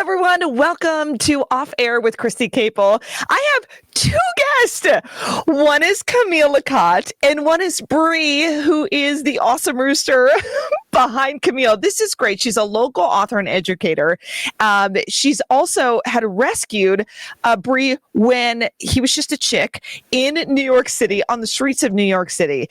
everyone. Welcome to Off Air with Christy Capel. I have two guests. One is Camille and one is Bree, who is the awesome rooster behind Camille. This is great. She's a local author and educator. She's also had rescued Bree when he was just a chick in New York City, on the streets of New York City.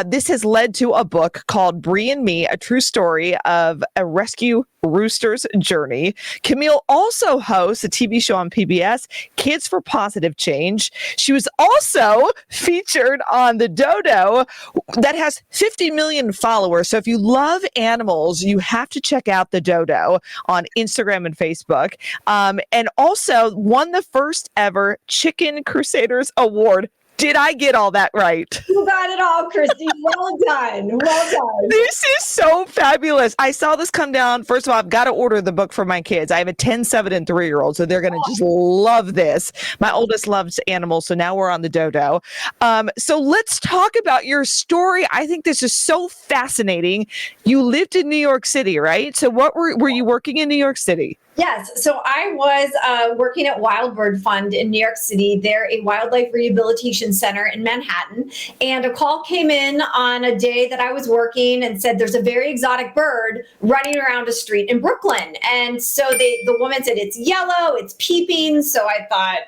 This has led to a book called Bree and Me, a true story of a rescue rooster's journey. Camille also hosts a TV show on PBS, Kids for Positive Change. She was also featured on the Dodo that has 50 million followers. So if you love animals, you have to check out the Dodo on Instagram and Facebook. And also won the first ever Chicken Crusaders Award. Did I get all that right? You got it all, Christy. Well done. Well done. This is so fabulous. I saw this come down. First of all, I've got to order the book for my kids. I have a 10, 7, and 3-year-old, so they're going to just love this. My oldest loves animals, so now we're on the Dodo. So let's talk about your story. I think this is so fascinating. You lived in New York City, right? So what were you working in New York City? Yes. So I was working at Wild Bird Fund in New York City. They're a wildlife rehabilitation center in Manhattan. And a call came in on a day that I was working and said, there's a very exotic bird running around a street in Brooklyn. And so the woman said, it's yellow, it's peeping. So I thought,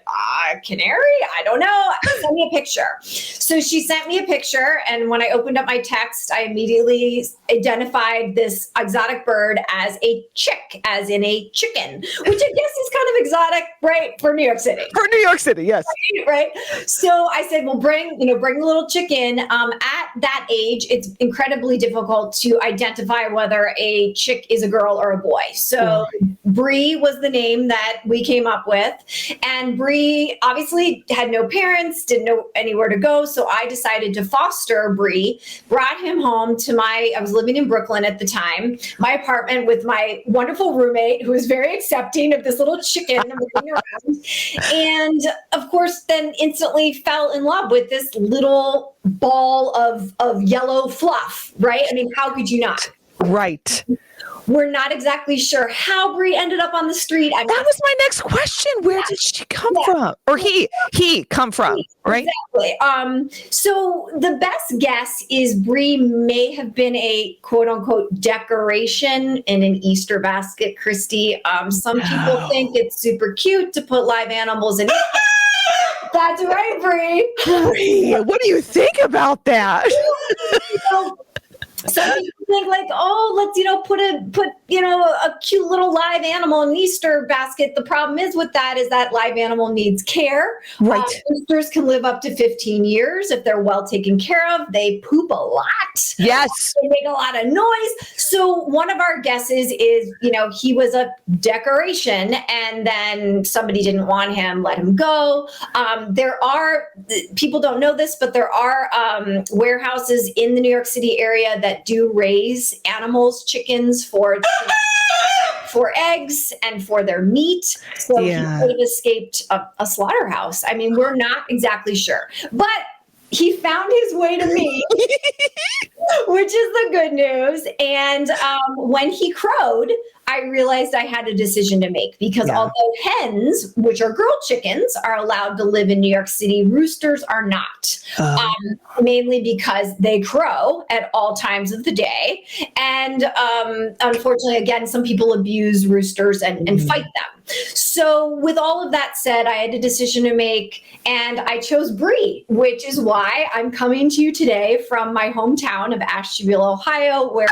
canary? I don't know. Send me a picture. So she sent me a picture. And when I opened up my text, I immediately identified this exotic bird as a chick, as in a chicken. Which I guess is kind of exotic, right, for New York City. For New York City, yes. Right. So I said, well, bring the little chicken. At that age, it's incredibly difficult to identify whether a chick is a girl or a boy. So Bree was the name that we came up with. And Bree obviously had no parents, didn't know anywhere to go. So I decided to foster Bree, brought him home to I was living in Brooklyn at the time, my apartment with my wonderful roommate who was very accepting of this little chicken running around. And of course, then instantly fell in love with this little ball of yellow fluff, right? I mean, how could you not? Right. We're not exactly sure how Bree ended up on the street. That was my next question. Where did she come from? Or he come from, right? Exactly. So the best guess is Bree may have been a quote unquote decoration in an Easter basket, Christy. Some people think it's super cute to put live animals in. That's right, Bree. Bree, what do you think about that? Some people think like, oh, let's, put a cute little live animal in an Easter basket. The problem is with that is that live animal needs care. Right. Roosters can live up to 15 years if they're well taken care of. They poop a lot. Yes. They make a lot of noise. So one of our guesses is, he was a decoration and then somebody didn't want him, let him go. People don't know this, but there are warehouses in the New York City area that do raise animals, chickens for eggs and for their meat. So he could have escaped a slaughterhouse. I mean, we're not exactly sure, but he found his way to me, which is the good news. And when he crowed, I realized I had a decision to make because although hens, which are girl chickens, are allowed to live in New York City, roosters are not, mainly because they crow at all times of the day. And unfortunately, again, some people abuse roosters and fight them. So with all of that said, I had a decision to make and I chose Bree, which is why I'm coming to you today from my hometown of Ashtabula, Ohio, where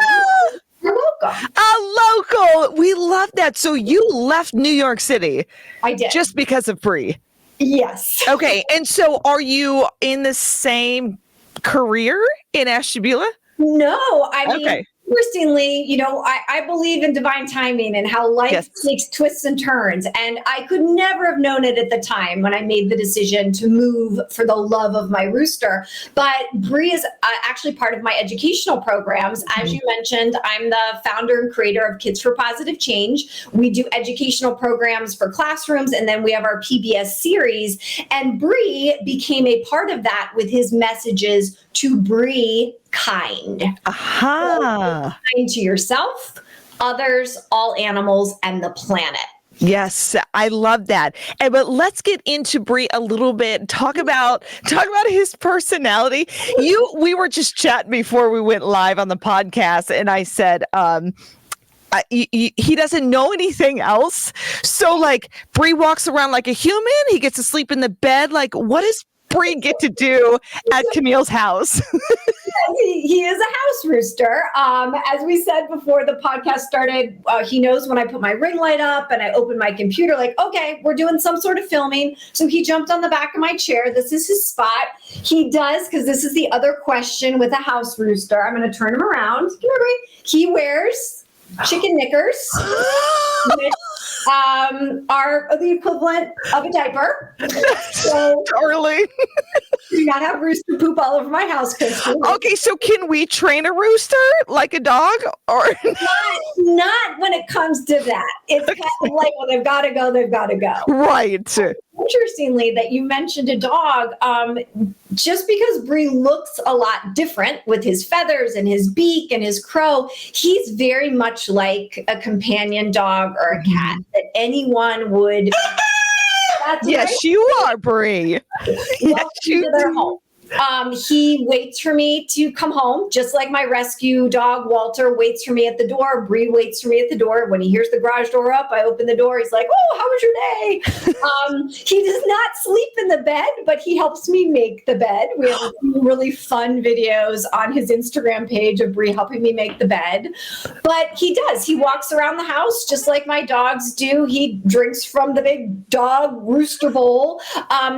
you're welcome. A local. We love that. So you left New York City. I did. Just because of Bree. Yes. Okay. And so are you in the same career in Ashtabula? No, I mean, interestingly, I believe in divine timing and how life takes twists and turns. And I could never have known it at the time when I made the decision to move for the love of my rooster. But Bree is actually part of my educational programs. As you mentioned, I'm the founder and creator of Kids for Positive Change. We do educational programs for classrooms, and then we have our PBS series. And Bree became a part of that with his messages to Bree kind. Aha. Kind to yourself, others, all animals, and the planet. Yes, I love that. But let's get into Bree a little bit. Talk about his personality. We were just chatting before we went live on the podcast, and I said, he doesn't know anything else. So like Bree walks around like a human. He gets to sleep in the bed. Like, what does Bree get to do at Camille's house? He is a house rooster. As we said before the podcast started, he knows when I put my ring light up and I open my computer, like, okay, we're doing some sort of filming. So he jumped on the back of my chair. This is his spot. He does, because this is the other question with a house rooster. I'm going to turn him around. Come here, Bree. He wears chicken knickers, which are the equivalent of a diaper. So, Darling. do not have rooster poop all over my house, Christy. Okay, so can we train a rooster like a dog, or not when it comes to that? It's kind of like, well, they've got to go, they've got to go. right? Interestingly, that you mentioned a dog, just because Bree looks a lot different with his feathers and his beak and his crow, he's very much like a companion dog or a cat that anyone would. That's Yes, right. you are, Bree. Welcome to their home. He waits for me to come home, just like my rescue dog, Walter, waits for me at the door. Bree waits for me at the door. When he hears the garage door up, I open the door. He's like, oh, how was your day? He does not sleep in the bed, but he helps me make the bed. We have really fun videos on his Instagram page of Bree helping me make the bed. But he does. He walks around the house just like my dogs do. He drinks from the big dog rooster bowl.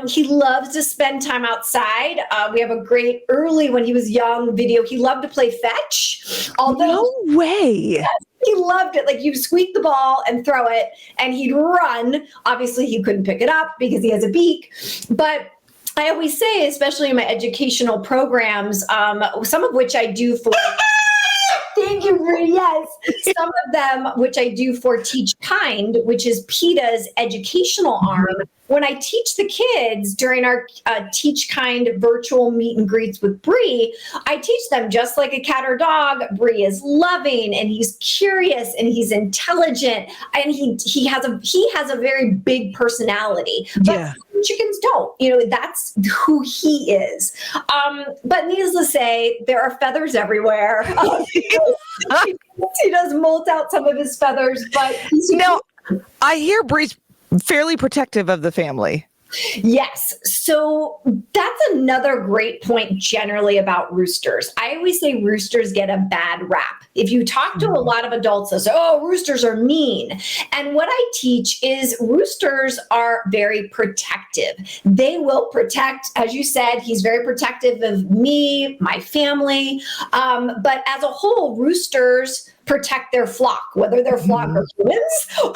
He loves to spend time outside. We have a great early, when he was young, video. He loved to play fetch. Although, No way. he loved it. Like, you squeak the ball and throw it, and he'd run. Obviously, he couldn't pick it up because he has a beak. But I always say, especially in my educational programs, some of which I do for. Thank you, Bree. Yes. Some of them, which I do for Teach Kind, which is PETA's educational arm. When I teach the kids during our Teach Kind virtual meet and greets with Bree, I teach them just like a cat or dog. Bree is loving, and he's curious, and he's intelligent, and he has a very big personality. But Yeah. chickens don't. That's who he is. But needless to say, there are feathers everywhere. He does molt out some of his feathers, but Now, I hear Bree's fairly protective of the family. yes. So that's another great point generally about roosters. I always say roosters get a bad rap. If you talk to a lot of adults, they'll say, oh, roosters are mean. And what I teach is roosters are very protective. They will protect, as you said, he's very protective of me, my family. But as a whole, roosters protect their flock, whether their flock are humans or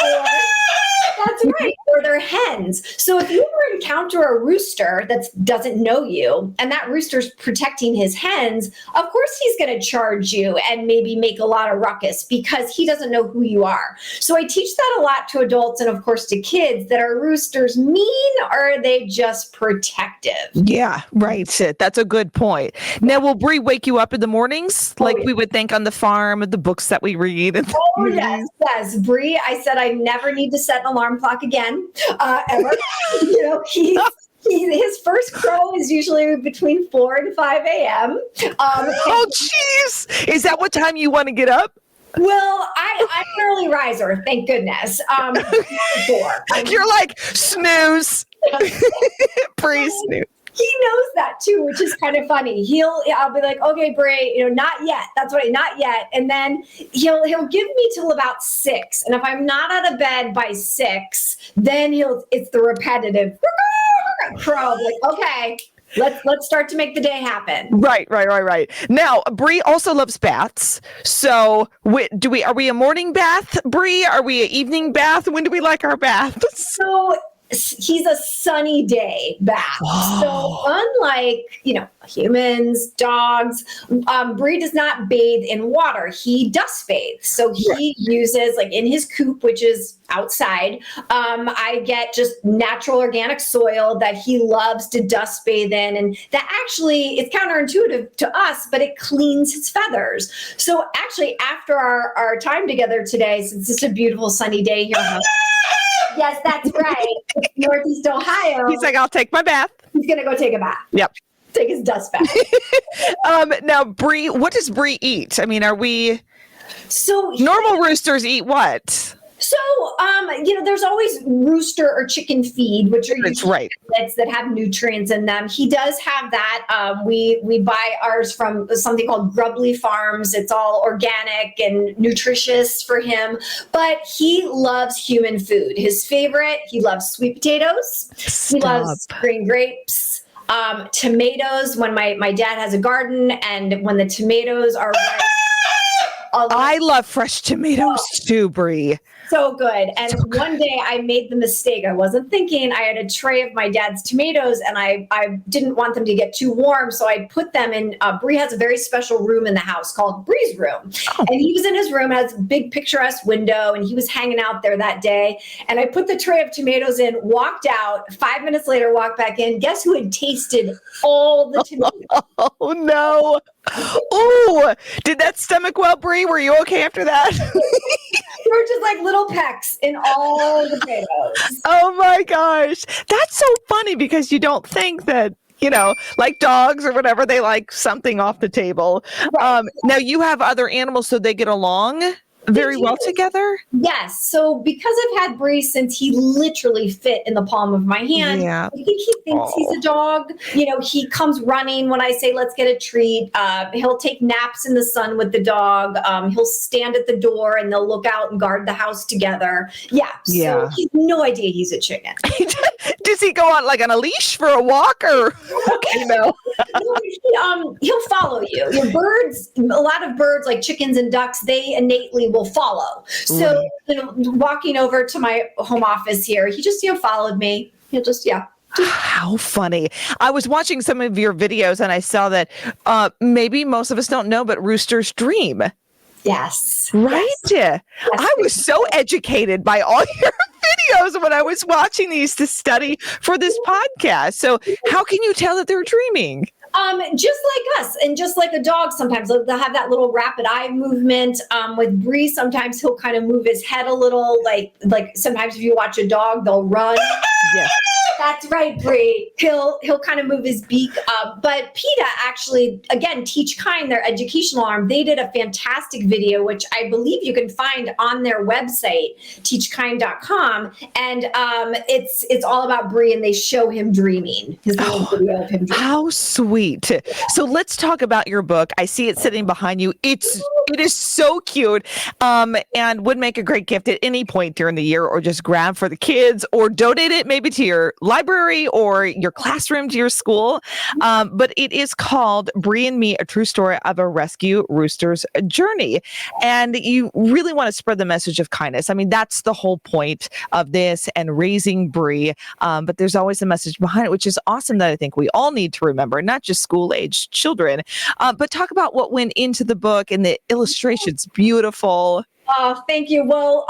that's right, or they're hens. So if you ever encounter a rooster that doesn't know you, and that rooster's protecting his hens, of course he's going to charge you and maybe make a lot of ruckus because he doesn't know who you are. So I teach that a lot to adults and of course to kids. That are roosters mean, or are they just protective? Yeah, right. That's a good point. Now, will Bree wake you up in the mornings like we would think on the farm, the books that we read? Oh, yes. Bree, I said I never need to set an alarm clock again, ever. His first crow is usually between 4 and 5 a.m. Oh, jeez. Is that what time you want to get up? Well, I'm an early riser, thank goodness. 4. You're like, snooze. Bree, snooze. He knows that too, which is kind of funny. I'll be like, okay, Bree, not yet. That's what not yet. And then he'll give me till about 6. And if I'm not out of bed by 6, then it's the repetitive crow. I'm like, okay, let's start to make the day happen. Right. Now, Bree also loves baths. So, are we a morning bath, Bree? Are we an evening bath? When do we like our baths? So he's a sunny day bath. Whoa. So unlike, humans, dogs, Bree does not bathe in water. He dust bathes. So he uses, like in his coop, which is outside, I get just natural organic soil that he loves to dust bathe in. And that actually, it's counterintuitive to us, but it cleans his feathers. So actually, after our time together today, since it's a beautiful sunny day here, Yes, that's right. It's Northeast Ohio. He's like, I'll take my bath. He's going to go take a bath. Yep. Take his dust bath. Now, Bree, what does Bree eat? I mean, normal roosters eat what? So, there's always rooster or chicken feed, which are usually pellets that have nutrients in them. He does have that. We buy ours from something called Grubbly Farms. It's all organic and nutritious for him, but he loves human food. His favorite, he loves sweet potatoes. He loves green grapes. Tomatoes, when my dad has a garden, and when the tomatoes are ripe. I love fresh tomatoes too, Bree. So good. And one day I made the mistake. I wasn't thinking. I had a tray of my dad's tomatoes, and I didn't want them to get too warm. So I put them in. Bree has a very special room in the house called Bree's room. Oh. And he was in his room, has a big picturesque window, and he was hanging out there that day. And I put the tray of tomatoes in, walked out. 5 minutes later, walked back in. Guess who had tasted all the tomatoes? Oh, no. Oh, did that stomach well, Bree? Were you okay after that? There were just like little pecks in all the potatoes. Oh my gosh. That's so funny because you don't think that, like dogs or whatever, they like something off the table. Right. Now you have other animals, so they get along very well together? Yes. So because I've had Bree since he literally fit in the palm of my hand, I think he thinks he's a dog. He comes running when I say, let's get a treat. He'll take naps in the sun with the dog. He'll stand at the door and they'll look out and guard the house together. Yeah. So he has no idea he's a chicken. Does he go on like on a leash for a walk or? No, he'll follow you. A lot of birds like chickens and ducks, they innately will follow. So, walking over to my home office here, he just, followed me. He'll just, How funny. I was watching some of your videos and I saw that maybe most of us don't know, but roosters dream. Yes. Right? Yes. I was so educated by all your videos when I was watching these to study for this podcast. So how can you tell that they're dreaming? Just like us, and just like a dog, sometimes they'll have that little rapid eye movement. With Bree, sometimes he'll kind of move his head a little, like sometimes if you watch a dog, they'll run. Yeah. That's right, Bree. He'll kind of move his beak. But PETA actually, again, Teach Kind, their educational arm, they did a fantastic video, which I believe you can find on their website, teachkind.com. And it's all about Bree, and they show him dreaming. His little video of him dreaming. How sweet. So let's talk about your book. I see it sitting behind you. It is so cute, and would make a great gift at any point during the year, or just grab for the kids, or donate it maybe to your library or your classroom, to your school. But it is called Bree and Me, A True Story of a Rescue Rooster's Journey. And you really want to spread the message of kindness. I mean, that's the whole point of this and raising Bree. But there's always a message behind it, which is awesome, that I think we all need to remember, not just school-age children. But talk about what went into the book, and the illustrations. Beautiful. Oh, thank you. Well,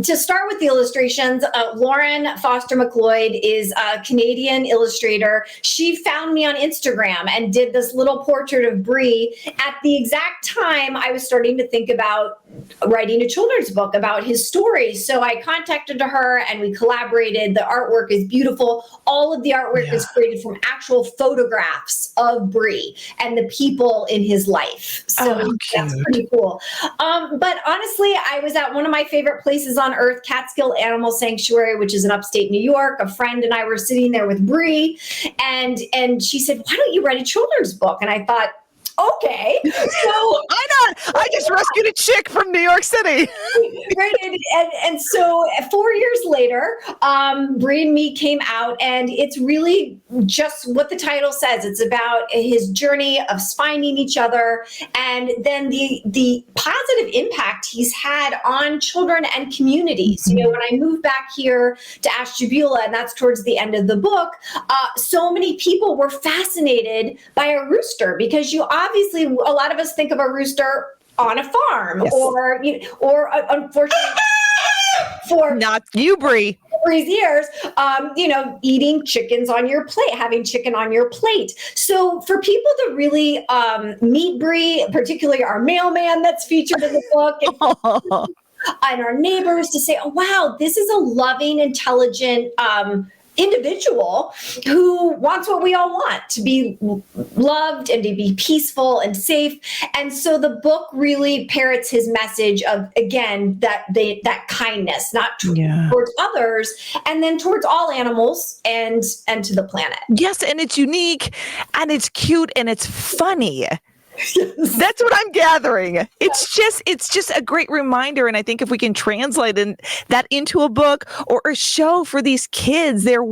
to start with the illustrations, Lauren Foster McLeod is a Canadian illustrator. She found me on Instagram and did this little portrait of Bree at the exact time I was starting to think about writing a children's book about his story. So I contacted her and we collaborated. The artwork is beautiful. All of the artwork is created from actual photographs of Bree and the people in his life. So that's pretty cool. But honestly, I was at one of my favorite places on earth, Catskill Animal Sanctuary, which is in upstate New York. A friend and I were sitting there with Bree, and she said, "Why don't you write a children's book?" And I thought, okay, so why not? I just rescued a chick from New York City. Right, and so 4 years later, Bree and Me came out, and it's really just what the title says. It's about his journey of finding each other, and then the positive impact he's had on children and communities. You know, when I moved back here to Ashtabula, and that's towards the end of the book, so many people were fascinated by a rooster, because you obviously, a lot of us think of a rooster on a farm, or unfortunately for not you, Bree. Bree's ears, eating chickens on your plate, having chicken on your plate. So for people to really meet Bree, particularly our mailman that's featured in the book, and our neighbors to say, oh, wow, this is a loving, intelligent, individual who wants what we all want, to be loved and to be peaceful and safe. And so the book really parrots his message of, again, that kindness, not towards others, and then towards all animals and to the planet. Yes, and it's unique and it's cute and it's funny. That's what I'm gathering. It's just a great reminder. And I think if we can translate that into a book or a show for these kids, they're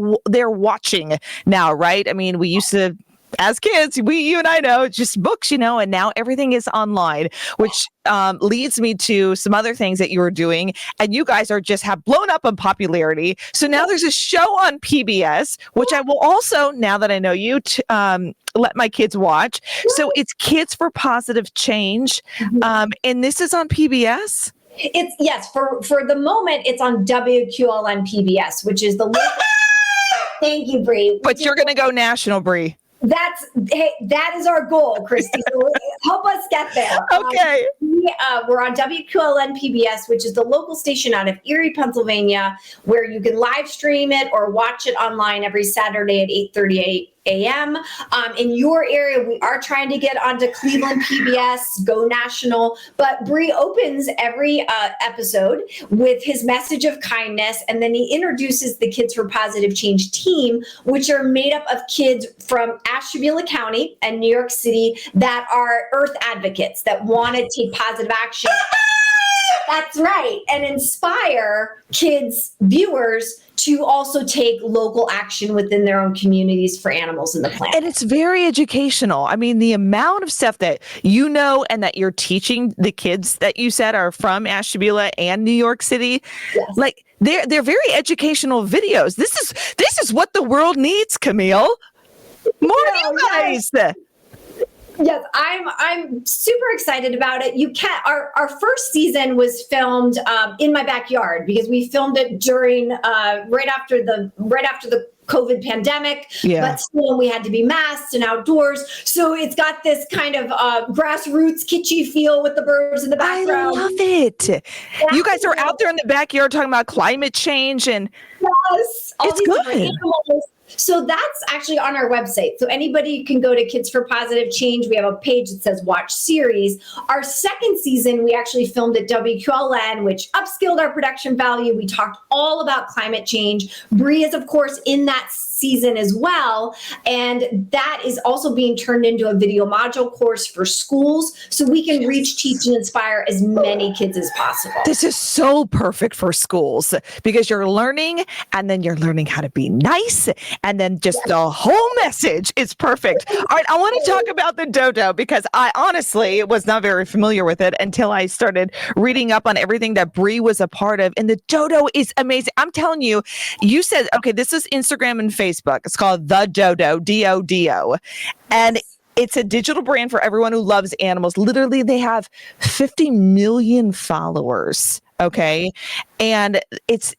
watching now, right? I mean, we used to, as kids, you and I know, just books, and now everything is online, which leads me to some other things that you were doing. And you guys have blown up in popularity. So now there's a show on PBS, which I will also, now that I know you, let my kids watch. So it's Kids for Positive Change. And this is on PBS? Yes, for the moment, it's on WQLN PBS, which is the local. Thank you, Bree. But you're going to go national, Bree. That is our goal, Christy. So help us get there. Okay. We're on WQLN PBS, which is the local station out of Erie, Pennsylvania, where you can live stream it or watch it online every Saturday at 8:38 a.m. In your area, we are trying to get onto Cleveland PBS, go national. But Bree opens every episode with his message of kindness, and then he introduces the Kids for Positive Change team, which are made up of kids from Ashtabula County and New York City that are earth advocates that want to take positive action. That's right. And inspire kids, viewers, to also take local action within their own communities for animals and the planet. And it's very educational. I mean, the amount of stuff that and that you're teaching the kids that you said are from Ashtabula and New York City, like they're very educational videos. This is what the world needs, Camille. More of you guys. Yes, I'm super excited about it. Our first season was filmed in my backyard because we filmed it during right after the COVID pandemic, but still we had to be masked and outdoors. So it's got this kind of grassroots kitschy feel with the birds in the background. I love it. You guys are out there in the backyard talking about climate change and it's good. So that's actually on our website. So anybody can go to Kids for Positive Change. We have a page that says Watch Series. Our second season, we actually filmed at WQLN, which upskilled our production value. We talked all about climate change. Bree is, of course, in that season as well. And that is also being turned into a video module course for schools so we can reach, teach, and inspire as many kids as possible. This is so perfect for schools because you're learning and then you're learning how to be nice. And then just the whole message is perfect. All right, I want to talk about the Dodo because I honestly was not very familiar with it until I started reading up on everything that Bree was a part of. And the Dodo is amazing. I'm telling you, you said, okay, this is Instagram and Facebook. It's called The Dodo, D-O-D-O. And it's a digital brand for everyone who loves animals. Literally, they have 50 million followers. Okay. And it's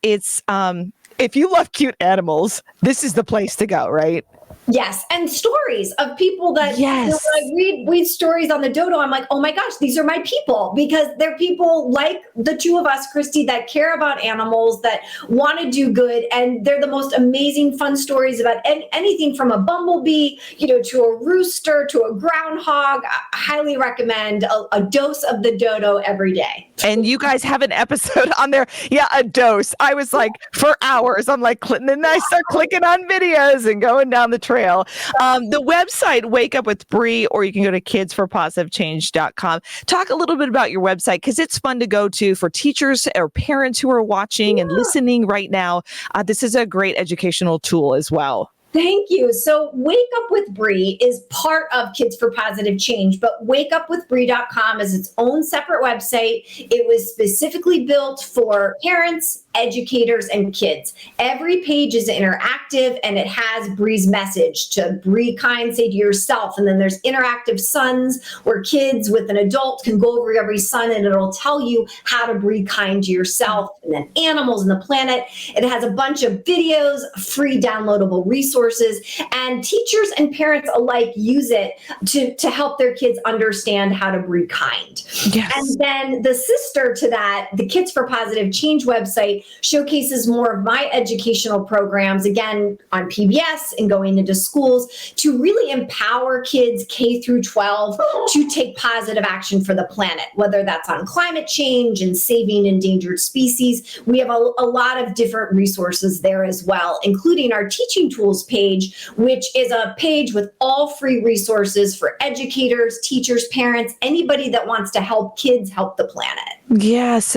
if you love cute animals, this is the place to go, right? Yes. And stories of people that when I read stories on the Dodo, I'm like, oh my gosh, these are my people, because they're people like the two of us, Christy, that care about animals, that want to do good. And they're the most amazing, fun stories about anything from a bumblebee, to a rooster, to a groundhog. I highly recommend a dose of the Dodo every day. And you guys have an episode on there. Yeah, a dose. I was like, for hours, I'm like, and then I start clicking on videos and going down the trail. The website, Wake Up with Bree, or you can go to kidsforpositivechange.com. Talk a little bit about your website because it's fun to go to for teachers or parents who are watching and listening right now. This is a great educational tool as well. Thank you. So Wake Up with Bree is part of Kids for Positive Change, but wakeupwithbree.com is its own separate website. It was specifically built for parents educators, and kids. Every page is interactive, and it has Bree's message to Bree kind, say to yourself. And then there's interactive suns where kids with an adult can go over every sun, and it'll tell you how to Bree kind to yourself. And then animals and the planet. It has a bunch of videos, free downloadable resources, and teachers and parents alike use it to help their kids understand how to Bree kind. Yes. And then the sister to that, the Kids for Positive Change website, showcases more of my educational programs, again, on PBS and going into schools to really empower kids K through 12 to take positive action for the planet, whether that's on climate change and saving endangered species. We have a lot of different resources there as well, including our teaching tools page, which is a page with all free resources for educators, teachers, parents, anybody that wants to help kids help the planet. Yes.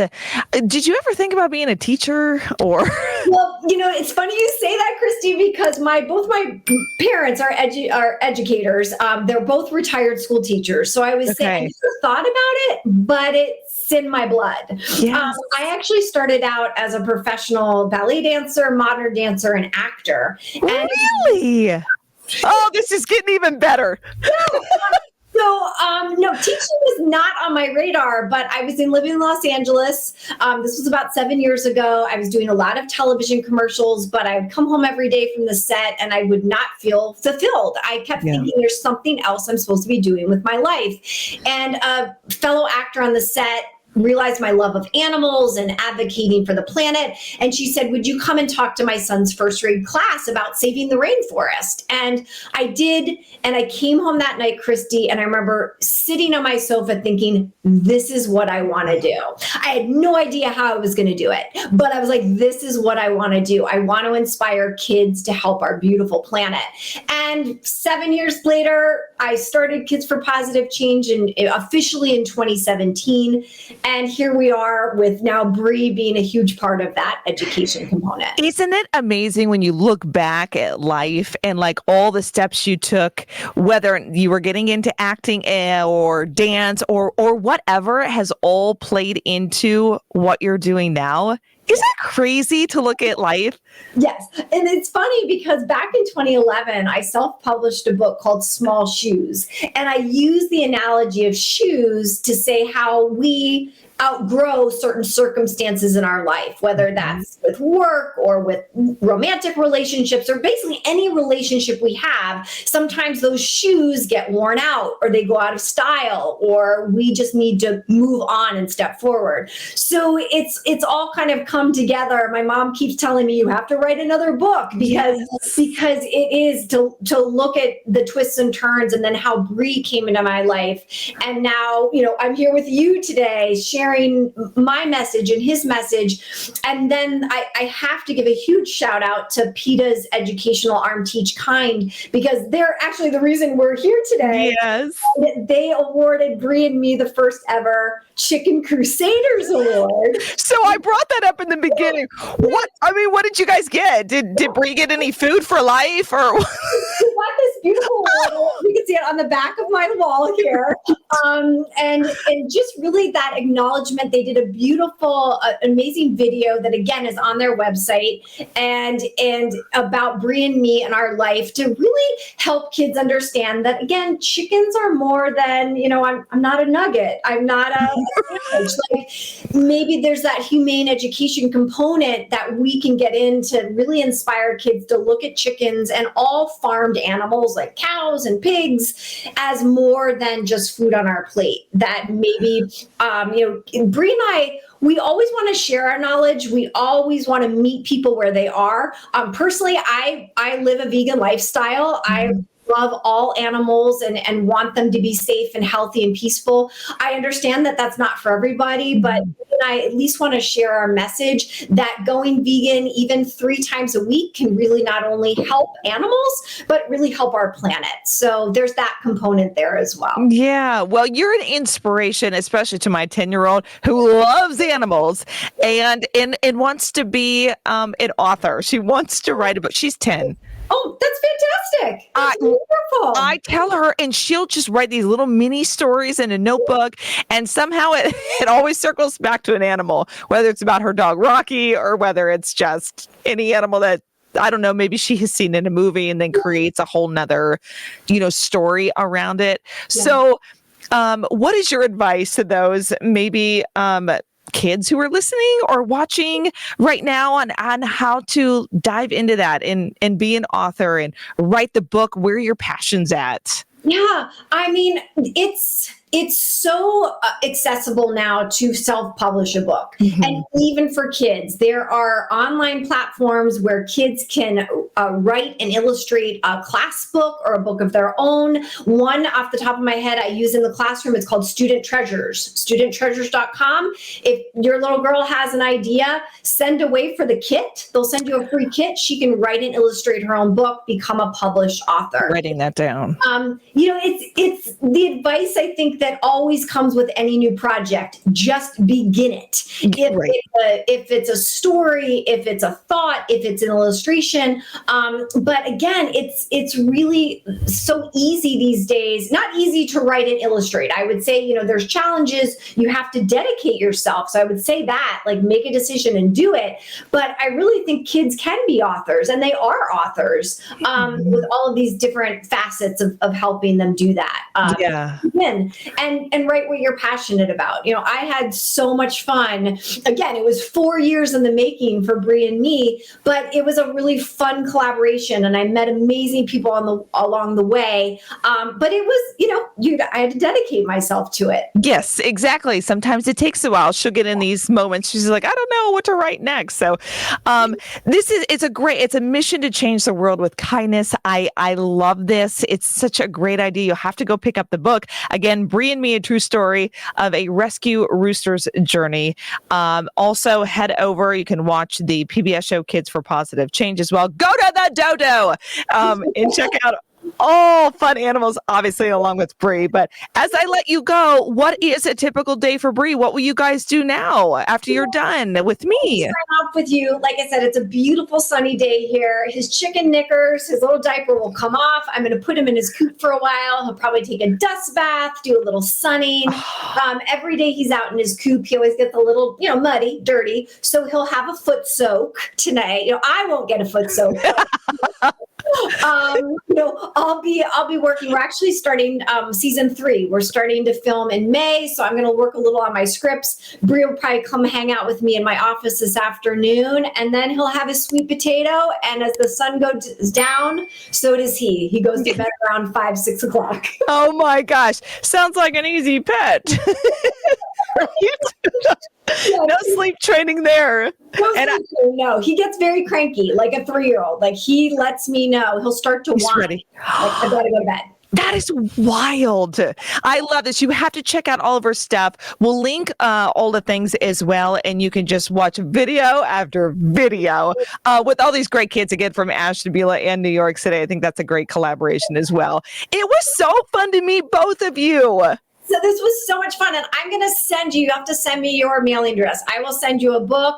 Did you ever think about being a teacher or? Well, it's funny you say that, Christy, because both my parents are educators. They're both retired school teachers. So I was saying, I never thought about it, but it's in my blood. Yes. I actually started out as a professional ballet dancer, modern dancer, and actor. And really? Oh, this is getting even better. So, no, teaching was not on my radar, but I was living in Los Angeles. This was about 7 years ago. I was doing a lot of television commercials, but I would come home every day from the set and I would not feel fulfilled. I kept thinking there's something else I'm supposed to be doing with my life. And a fellow actor on the set realized my love of animals and advocating for the planet. And she said, would you come and talk to my son's first grade class about saving the rainforest? And I did. And I came home that night, Christy, and I remember sitting on my sofa thinking, this is what I want to do. I had no idea how I was going to do it, but I was like, this is what I want to do. I want to inspire kids to help our beautiful planet. And 7 years later, I started Kids for Positive Change officially in 2017. And here we are with now Bree being a huge part of that education component. Isn't it amazing when you look back at life and like all the steps you took, whether you were getting into acting or dance or whatever, has all played into what you're doing now? Isn't that crazy to look at life? Yes. And it's funny because back in 2011, I self-published a book called Small Shoes. And I use the analogy of shoes to say how we outgrow certain circumstances in our life, whether that's with work or with romantic relationships or basically any relationship we have. Sometimes those shoes get worn out or they go out of style or we just need to move on and step forward. So it's all kind of come together. My mom keeps telling me you have to write another book because it is to look at the twists and turns and then how Bree came into my life. And now, I'm here with you today sharing my message and his message. And then I have to give a huge shout out to PETA's educational arm Teach Kind, because they're actually the reason we're here today. Yes. They awarded Bree and Me the first ever Chicken Crusaders Award. So I brought that up in the beginning. What did you guys get? Did Bree get any food for life or? We got this beautiful award. You can see it on the back of my wall here. And just really that acknowledgement. They did a beautiful, amazing video that again is on their website and about Bree and me and our life to really help kids understand that again, chickens are more than, I'm not a nugget. I'm not a sandwich. Like maybe there's that humane education component that we can get in to really inspire kids to look at chickens and all farmed animals like cows and pigs as more than just food on our plate. That maybe, Bree and I, we always want to share our knowledge. We always want to meet people where they are. Personally, I live a vegan lifestyle. I love all animals and want them to be safe and healthy and peaceful. I understand that that's not for everybody, but I at least want to share our message that going vegan even 3 times a week can really not only help animals, but really help our planet. So there's that component there as well. Yeah. Well, you're an inspiration, especially to my 10-year-old who loves animals and wants to be an author. She wants to write a book. She's 10. Oh, that's fantastic. That's wonderful. I tell her, and she'll just write these little mini stories in a notebook, and somehow it always circles back to an animal, whether it's about her dog Rocky or whether it's just any animal that, I don't know, maybe she has seen in a movie and then creates a whole nother, story around it. Yeah. So what is your advice to those maybe kids who are listening or watching right now on how to dive into that and be an author and write the book where your passion's at? Yeah, I mean, it's so accessible now to self-publish a book. Mm-hmm. And even for kids, there are online platforms where kids can write and illustrate a class book or a book of their own. One off the top of my head I use in the classroom, it's called Student Treasures, studenttreasures.com. If your little girl has an idea, send away for the kit. They'll send you a free kit. She can write and illustrate her own book, become a published author. Writing that down. It's the advice I think that always comes with any new project. Just begin it. If it's a story, if it's a thought, if it's an illustration. But again, it's really so easy these days. Not easy to write and illustrate. I would say, there's challenges. You have to dedicate yourself. So I would say that, make a decision and do it. But I really think kids can be authors, and they are authors with all of these different facets of helping them do that. And write what you're passionate about. I had so much fun. Again, it was 4 years in the making for Bree and Me, but it was a really fun collaboration, and I met amazing people along the way. But it was, I had to dedicate myself to it. Yes, exactly. Sometimes it takes a while. She'll get in these moments. She's like, I don't know what to write next. So it's a mission to change the world with kindness. I love this. It's such a great idea. You'll have to go pick up the book. Again, Bree and Me, a true story of a rescue rooster's journey. Also head over. You can watch the PBS show Kids for Positive Change as well. Go to the Dodo and check out all fun animals, obviously, along with Bree. But as I let you go, what is a typical day for Bree? What will you guys do now after you're done with me? Sign off with you. Like I said, it's a beautiful sunny day here. His chicken knickers, his little diaper will come off. I'm going to put him in his coop for a while. He'll probably take a dust bath, do a little sunning. Every day he's out in his coop, he always gets a little, muddy, dirty. So he'll have a foot soak tonight. I won't get a foot soak. I'll be working. We're actually starting season 3. We're starting to film in May, so I'm going to work a little on my scripts. Bree will probably come hang out with me in my office this afternoon, and then he'll have his sweet potato. And as the sun goes down, so does he. He goes to bed around 5, 6 o'clock. Oh my gosh, sounds like an easy pet. No sleep training there. No, he gets very cranky, like a 3-year-old. He lets me know. He'll start to whine. Ready. I gotta go to bed. That is wild. I love this. You have to check out all of her stuff. We'll link all the things as well, and you can just watch video after video with all these great kids, again, from Ashtabula and New York City. I think that's a great collaboration as well. It was so fun to meet both of you. So this was so much fun, and I'm going to send you have to send me your mailing address. I will send you a book.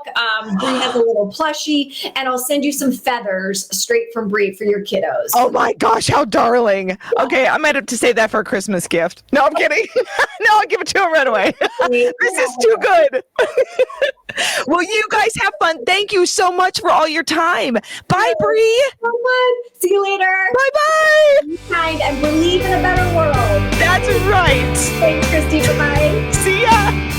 Bree has a little plushie, and I'll send you some feathers straight from Bree for your kiddos. Oh my gosh, how darling. Okay, I might have to save that for a Christmas gift. No, I'm kidding. No, I'll give it to him right away. This is too good. Well, you guys have fun. Thank you so much for all your time. Bye, Bree. So fun. See you later. Bye-bye. Be kind and believe in a better world. That's right. Thanks, Christy. Bye-bye. See ya.